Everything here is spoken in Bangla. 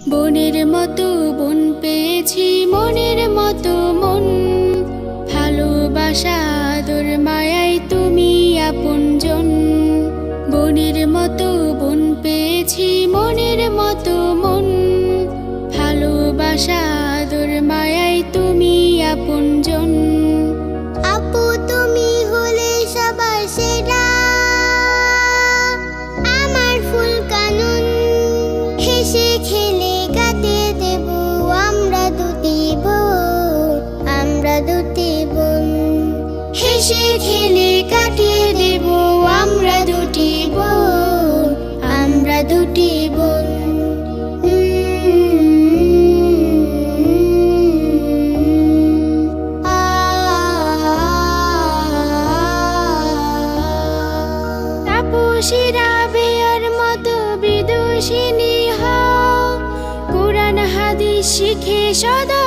বোনের মতো বোন পেয়েছি, মনের মতো মন। ভালোবাসা আদর মায়ায় তুমি আপনজন। বোনের মতো বোন পেয়েছি, মনের মতো মন। ভালোবাসা আদর মায়ায় তুমি আপনজন। আপু তুমি হলে সবার সেরা, আমার ফুল কানুন। হেসে খেলে কাটিয়ে দেব আমরা দুটি বোন, আমরা দুটি বোন। হেসে খেলে কাটিয়ে দেব আমরা দুটি বোন, আমরা দুটি বোন। তাপসীরা বেয়ার মতো বিদুষিনী হও, কুরআন হাদিস শিখে সদা